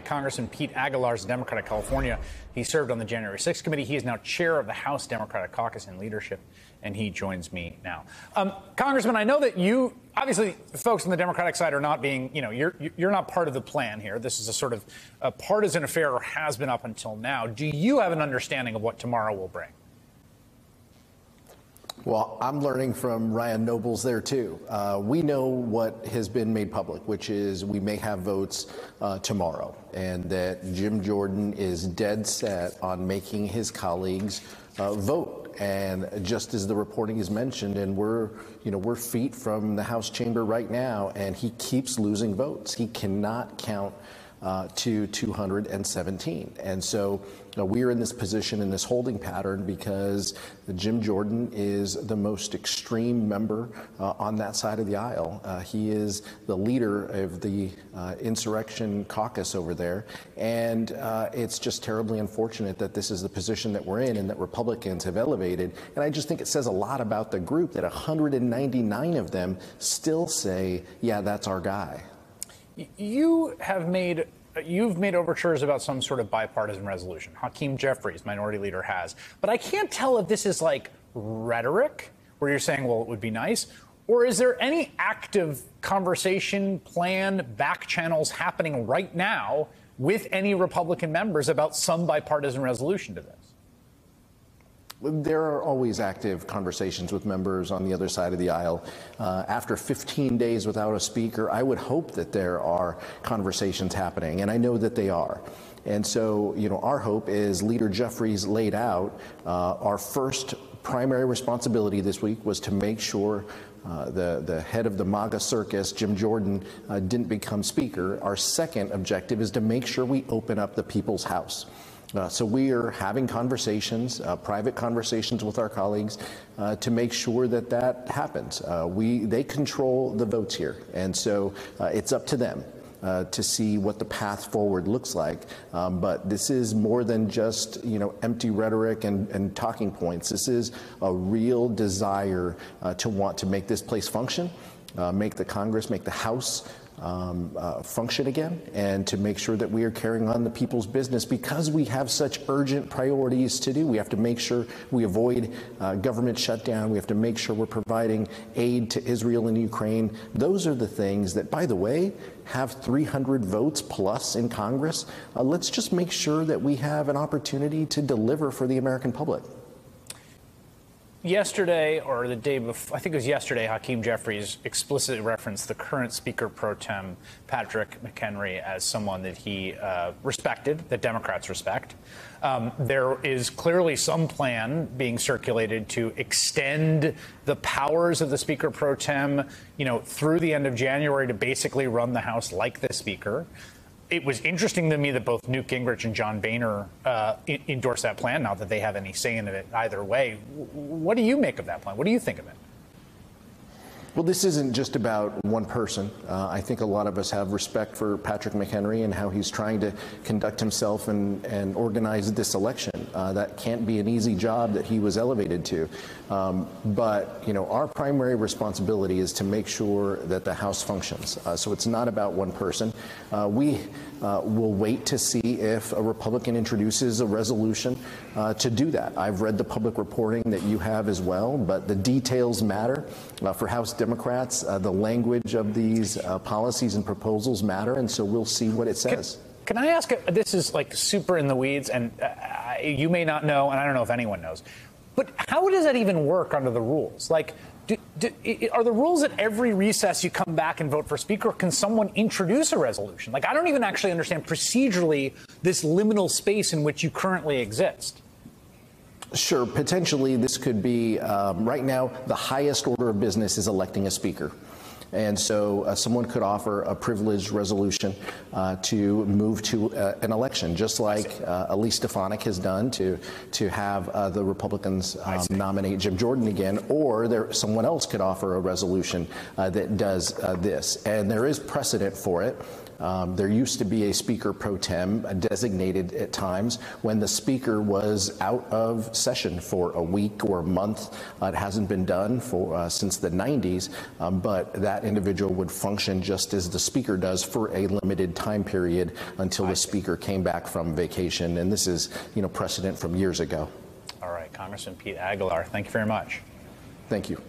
Congressman Pete Aguilar is a Democrat of California. He served on the January 6th committee. He is now chair of the House Democratic Caucus and Leadership, and he joins me now. Congressman, I know that you, obviously, folks on the Democratic side are not being, you're not part of the plan here. This is a sort of a partisan affair, or has been up until now. Do you have an understanding of what tomorrow will bring? Well, I'm learning from Ryan Nobles there, too. We know what has been made public, which is we may have votes tomorrow, and that Jim Jordan is dead set on making his colleagues vote. And just as the reporting is mentioned, and we're feet from the House chamber right now, and he keeps losing votes. He cannot count to 217. And so we are in this position, in this holding pattern, because Jim Jordan is the most extreme member on that side of the aisle. He is the leader of the insurrection caucus over there. And it's just terribly unfortunate that this is the position that we're in and that Republicans have elevated. And I just think it says a lot about the group that 199 of them still say, yeah, that's our guy. You've made overtures about some sort of bipartisan resolution. Hakeem Jeffries, minority leader, has. But I can't tell if this is like rhetoric, where you're saying, well, it would be nice, or is there any active conversation, plan, back channels happening right now with any Republican members about some bipartisan resolution to this? There are always active conversations with members on the other side of the aisle. After 15 days without a speaker, I would hope that there are conversations happening, and I know that they are. And so, our hope is Leader Jeffries laid out. Our first primary responsibility this week was to make sure the head of the MAGA circus, Jim Jordan, didn't become speaker. Our second objective is to make sure we open up the People's House. So we are having conversations, private conversations with our colleagues to make sure that that happens. They control the votes here, and so it's up to them to see what the path forward looks like. But this is more than just empty rhetoric and talking points. This is a real desire to want to make this place function, make the Congress, make the House function again, and to make sure that we are carrying on the people's business because we have such urgent priorities to do. We have to make sure we avoid government shutdown. We have to make sure we're providing aid to Israel and Ukraine. Those are the things that, by the way, have 300 votes plus in Congress. Let's just make sure that we have an opportunity to deliver for the American public. Yesterday, or the day before, I think it was yesterday, Hakeem Jeffries explicitly referenced the current Speaker pro tem, Patrick McHenry, as someone that he respected, that Democrats respect. There is clearly some plan being circulated to extend the powers of the Speaker pro tem, through the end of January to basically run the House like the Speaker. It was interesting to me that both Newt Gingrich and John Boehner endorsed that plan, not that they have any say in it either way. What do you make of that plan? What do you think of it? Well, this isn't just about one person. I think a lot of us have respect for Patrick McHenry and how he's trying to conduct himself and organize this election. That can't be an easy job that he was elevated to. But our primary responsibility is to make sure that the House functions. So it's not about one person. We will wait to see if a Republican introduces a resolution to do that. I've read the public reporting that you have as well, but the details matter. For House Democrats, the language of these policies and proposals matter, and so we'll see what it says. Can I ask, this is like super in the weeds, and you may not know, and I don't know if anyone knows, but how does that even work under the rules? Like, are the rules at every recess you come back and vote for Speaker, or can someone introduce a resolution? Like, I don't even actually understand procedurally this liminal space in which you currently exist. Sure, potentially this could be, right now, the highest order of business is electing a Speaker. And so someone could offer a privileged resolution to move to an election, just like Elise Stefanik has done to have the Republicans nominate Jim Jordan again, or someone else could offer a resolution that does this. And there is precedent for it. There used to be a Speaker pro tem designated at times when the Speaker was out of session for a week or a month. It hasn't been done since the 90s, but that that individual would function just as the speaker does for a limited time period until the speaker came back from vacation. And this is, precedent from years ago. All right, Congressman Pete Aguilar, thank you very much. Thank you.